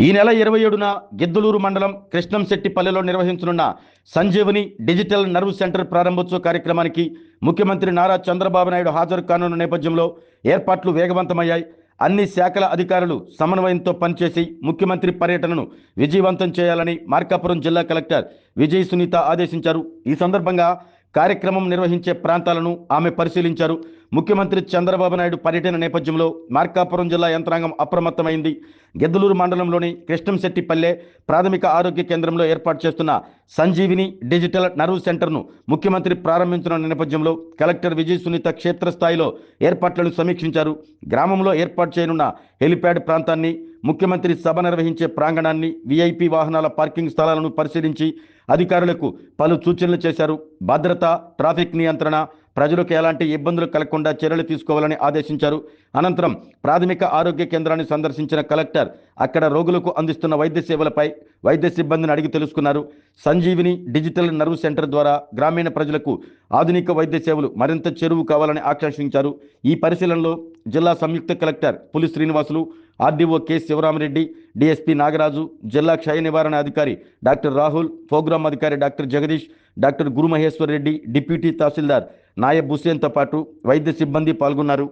ఈ నెల 27న గిద్దలూరు మండలం కృష్ణంశెట్టిపల్లెలో నిర్వహించనున్న సంజీవని డిజిటల్ నర్వ్ సెంటర్ ప్రారంభోత్సవ కార్యక్రమానికి ముఖ్యమంత్రి నారా చంద్రబాబు నాయుడు హాజరు కానున్న నేపథ్యంలో ఏర్పాట్లు వేగవంతమయ్యాయి. అన్ని శాఖల అధికారులు సమన్వయంతో పనిచేసి ముఖ్యమంత్రి పర్యటనను విజయవంతం చేయాలని మార్కాపురం జిల్లా కలెక్టర్ విజయ సునీత ఆదేశించారు. ఈ సందర్భంగా కార్యక్రమం నిర్వహించే ప్రాంతాలను ఆమె పరిశీలించారు. ముఖ్యమంత్రి చంద్రబాబు నాయుడు పర్యటన నేపథ్యంలో మార్కాపురం జిల్లా యంత్రాంగం అప్రమత్తమైంది. గిద్దలూరు మండలంలోని కృష్ణంశెట్టిపల్లె ప్రాథమిక ఆరోగ్య కేంద్రంలో ఏర్పాటు చేస్తున్న సంజీవిని డిజిటల్ నర్వ్ సెంటర్ను ముఖ్యమంత్రి ప్రారంభించనున్న నేపథ్యంలో కలెక్టర్ విజయ సునీత క్షేత్రస్థాయిలో ఏర్పాట్లను సమీక్షించారు. గ్రామంలో ఏర్పాటు చేయనున్న హెలిప్యాడ్ ప్రాంతాన్ని, ముఖ్యమంత్రి సభ నిర్వహించే ప్రాంగణాన్ని, విఐపి వాహనాల పార్కింగ్ స్థలాలను పరిశీలించి అధికారులకు పలు సూచనలు చేశారు. భద్రత, ట్రాఫిక్ నియంత్రణ, ప్రజలకు ఎలాంటి ఇబ్బందులు కలగకుండా చర్యలు తీసుకోవాలని ఆదేశించారు. అనంతరం ప్రాథమిక ఆరోగ్య కేంద్రాన్ని సందర్శించిన కలెక్టర్ అక్కడ రోగులకు అందిస్తున్న వైద్య సేవలపై వైద్య సిబ్బందిని అడిగి తెలుసుకున్నారు. సంజీవిని డిజిటల్ నర్వ్ సెంటర్ ద్వారా గ్రామీణ ప్రజలకు ఆధునిక వైద్య సేవలు మరింత చేరువు కావాలని ఆకాంక్షించారు. ఈ పరిశీలనలో జిల్లా సంయుక్త collector Puli Srinivasulu, RDO K Sivaramareddy, DSP Nagaraju, జిల్లా క్షయ నివారణ అధికారి డాక్టర్ రాహుల్, ప్రోగ్రాం అధికారి doctor Jagadish, doctor Gurumaheshwar Reddy, deputy tahsildar Nayab హుస్సేన్తో పాటు వైద్య సిబ్బంది పాల్గొన్నారు.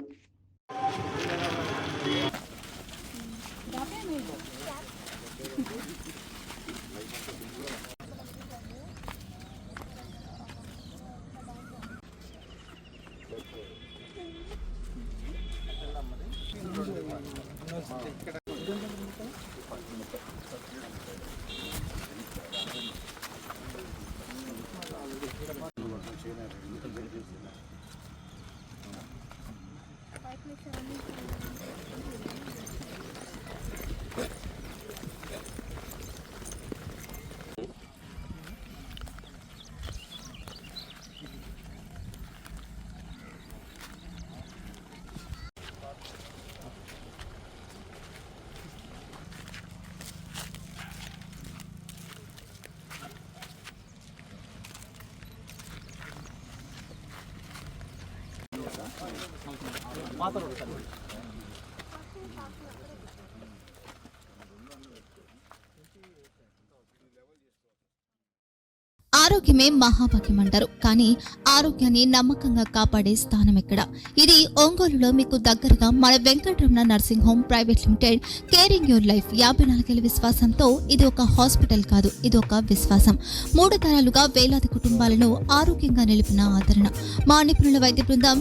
ఆరోగ్యమే మహాభాగ్యం అంటారు. కానీ ఆరోగ్యాన్ని నమ్మకంగా కాపాడే స్థానం ఎక్కడ? ఇది ఒంగోలులో మీకు దగ్గరగా మన Venkataramana nursing home private limited. Caring your life 54 విశ్వాసంతో ఇది ఒక హాస్పిటల్ కాదు, ఇది ఒక విశ్వాసం. 3 తరాలుగా వేలాది కుటుంబాలను ఆరోగ్యంగా నిలిపిన ఆదరణ. మా నిపుణుల వైద్య బృందం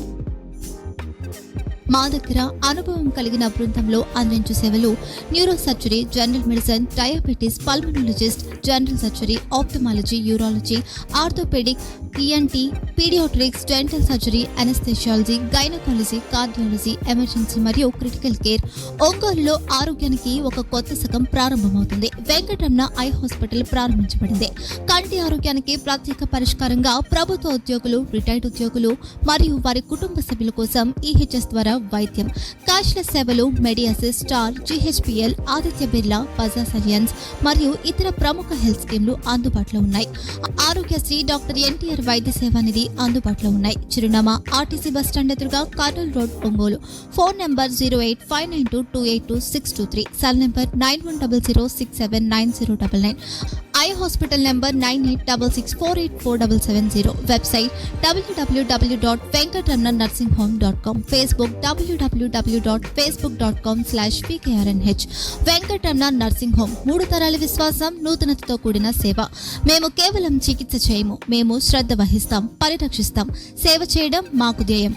మా దగ్గర అనుభవం కలిగిన బృందంలో అందించే సేవలు neuro surgery, general medicine, diabetes, pulmonologist, general surgery, ophthalmology, urology, orthopaedic, ENT, paediatrics, dental surgery, anaesthesiology, gynaecology, cardiology, emergency మరియు క్రిటికల్ కేర్. ఒంగోలులో ఆరోగ్యానికి ఒక కొత్త శకం ప్రారంభమవుతుంది. వెంకటరమణ ఐ హాస్పిటల్ ప్రారంభించబడింది. కంటి ఆరోగ్యానికి ప్రత్యేక పరిష్కారంగా ప్రభుత్వ ఉద్యోగులు, రిటైర్డ్ ఉద్యోగులు మరియు వారి కుటుంబ సభ్యుల కోసం ఈహెచ్ఎస్ ద్వారా వైద్యం, క్యాష్లెస్ సేవలు, మెడియాసిస్, స్టార్, జిహెచ్పిఎల్, ఆదిత్య బిర్లా, బజాజ్ అలియన్స్ మరియు ఇతర ప్రముఖ హెల్త్ స్కీమ్లు అందుబాటులో ఉన్నాయి. ఆరోగ్యశ్రీ, డాక్టర్ ఎన్టీఆర్ వైద్య సేవా నిధి అందుబాటులో ఉన్నాయి. చిరునామా ఆర్టీసీ బస్టాండ్ ఎదురుగా, Kurnool road, Ongole. Phone number 08592282623, cell number 9100679099, eye hospital number 9866484770, website www.venkatramanarsinghome.com, Facebook www.facebook.com/pkrnh. Venkataramana nursing home, 3 తరాల విశ్వాసం, నూతనతతో కూడిన సేవ. మేము కేవలం చికిత్స చేయము, మేము శ్రద్ధ వహిస్తాం, పరిరక్షిస్తాం. సేవ చేయడం మాకు ధ్యేయం.